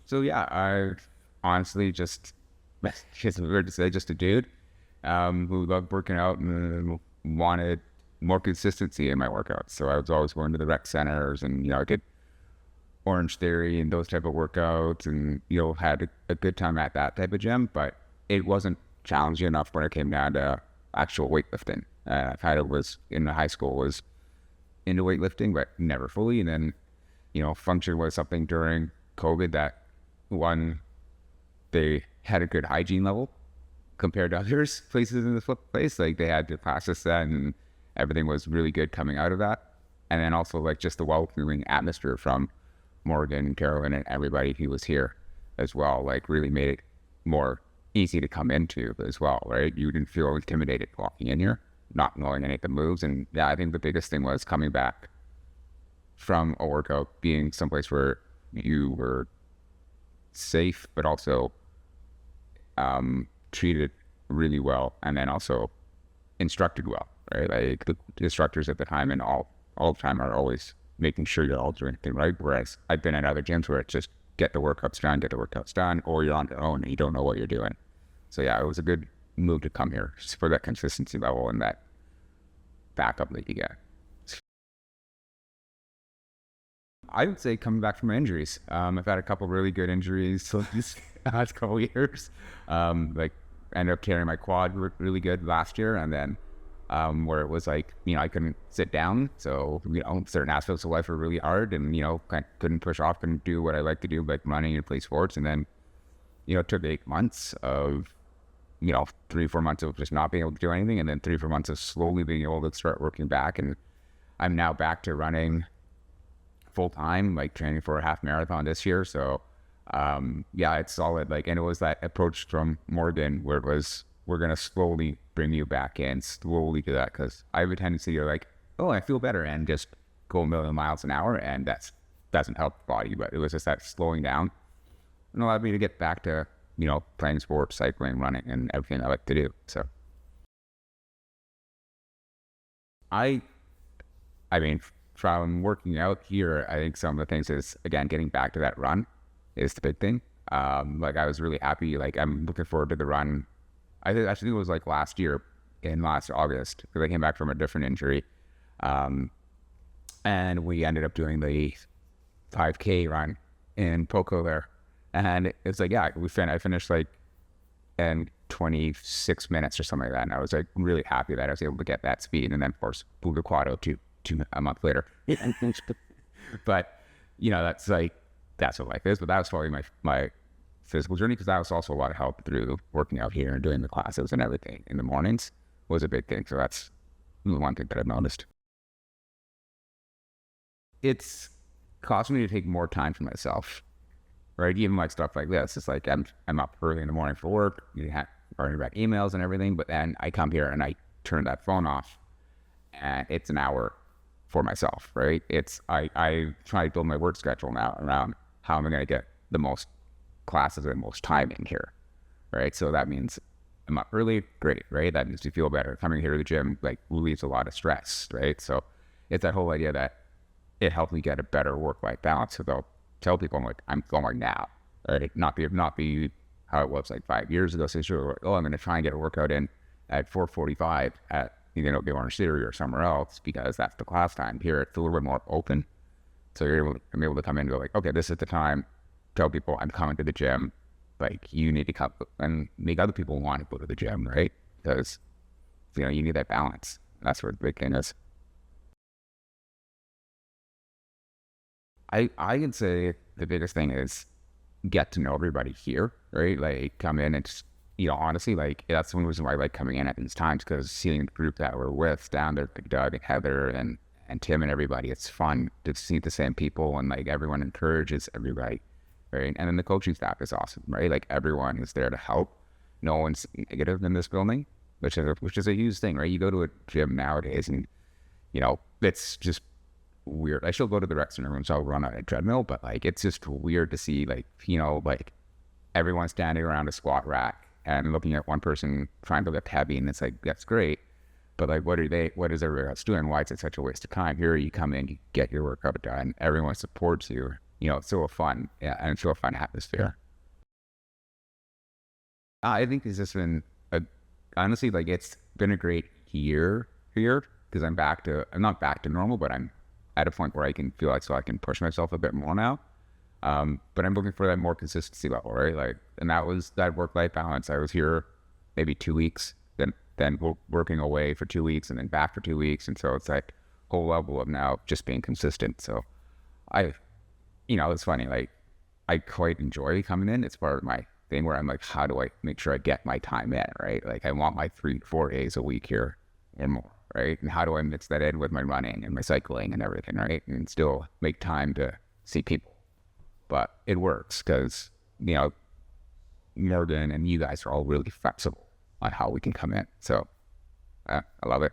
So yeah, I honestly just, it's weird to say, just a dude who loved working out and wanted more consistency in my workouts. So I was always going to the rec centers and, I did Orange Theory and those type of workouts and, had a good time at that type of gym, but it wasn't challenging enough when it came down to actual weightlifting. I've had it was in high school was into weightlifting, but never fully. And then, function was something during COVID that one, they had a good hygiene level compared to others places in the place. Like they had the classes set and everything was really good coming out of that. And then also like just the welcoming atmosphere from Morgan, Carolyn, and everybody who was here as well, like really made it more easy to come into as well, right? You didn't feel intimidated walking in here, not knowing any of the moves. And yeah, I think the biggest thing was coming back from a workout, being someplace where you were safe, but also treated really well, and then also instructed well, right? Like the instructors at the time and all the time are always making sure you're all doing everything right. Whereas I've been at other gyms where it's just get the workouts done, or you're on your own and you don't know what you're doing. So yeah, it was a good move to come here just for that consistency level and that backup that you get. I would say coming back from injuries. I've had a couple really good injuries these last couple of years. Like ended up carrying my quad really good last year, and then where it was like, I couldn't sit down. So, certain aspects of life were really hard and, couldn't push off, couldn't do what I like to do, like running and play sports. And then, it took 8 months of, 3-4 months of just not being able to do anything. And then 3-4 months of slowly being able to start working back. And I'm now back to running full time, like training for a half marathon this year. So, yeah, it's solid. Like, and it was that approach from Morgan where it was, we're going to slowly bring you back in, slowly do that. Cause I have a tendency to like, oh, I feel better and just go a million miles an hour. And that's doesn't help the body, but it was just that slowing down and allowed me to get back to, playing sports, cycling, running, and everything I like to do. So I mean, from working out here, I think some of the things is, again, getting back to that run is the big thing. Like I was really happy. Like I'm looking forward to the run. I think it was like last August, because I came back from a different injury. And we ended up doing the 5K run in Poco there. And it's like, yeah, I finished like in 26 minutes or something like that. And I was like really happy that I was able to get that speed. And then of course, blew the quad out to a month later. But, that's what life is. But that was probably my physical journey, because that was also a lot of help through working out here and doing the classes and everything in the mornings was a big thing. So that's the one thing that I've noticed. It's caused me to take more time for myself, right? Even like stuff like this, it's like I'm up early in the morning for work, writing back emails and everything, but then I come here and I turn that phone off and it's an hour for myself, right? I try to build my work schedule now around how am I going to get the most classes and most time in here, right? So that means I'm up early, great, right? That makes you feel better. Coming here to the gym like relieves a lot of stress, right? So it's that whole idea that it helped me get a better work-life balance. So they'll tell people I'm going now, right? Not be how it was like 5 years ago. So sure, I'm going to try and get a workout in at 4:45 at the Orange Theory or somewhere else because that's the class time. Here it's a little bit more open, so I'm able to come in and go like, okay, this is the time. Tell people I'm coming to the gym. Like you need to come and make other people want to go to the gym, right? Because you need that balance. That's what the big thing is. I can say the biggest thing is get to know everybody here, right? Like come in and just, honestly, like that's one reason why I like coming in at these times, because seeing the group that we're with down there, like Doug and Heather and Tim and everybody, it's fun to see the same people and like everyone encourages everybody, right? And then the coaching staff is awesome, right? Like everyone is there to help. No one's negative in this building, which is a huge thing, right? You go to a gym nowadays and, it's just weird. I still go to the rec center room, so I'll run on a treadmill, but like it's just weird to see like like everyone standing around a squat rack and looking at one person trying to lift heavy, and it's like that's great, but like what is everybody else doing? Why is it such a waste of time? Here you come in, you get your workout done, everyone supports you, it's still a fun, and it's still a fun atmosphere. I think it's just been honestly, like, it's been a great year here because I'm not back to normal, but I'm at a point where I can feel like I can push myself a bit more now. But I'm looking for that more consistency level, right? Like, and that was that work-life balance. I was here maybe 2 weeks, then working away for 2 weeks, and then back for 2 weeks, and so it's like whole level of now just being consistent. So I, it's funny. Like, I quite enjoy coming in. It's part of my thing where I'm like, how do I make sure I get my time in, right? Like, I want my 3 to 4 days a week here and more, right? And how do I mix that in with my running and my cycling and everything, right? And still make time to see people. But it works because, Morgan and you guys are all really flexible on how we can come in. So I love it.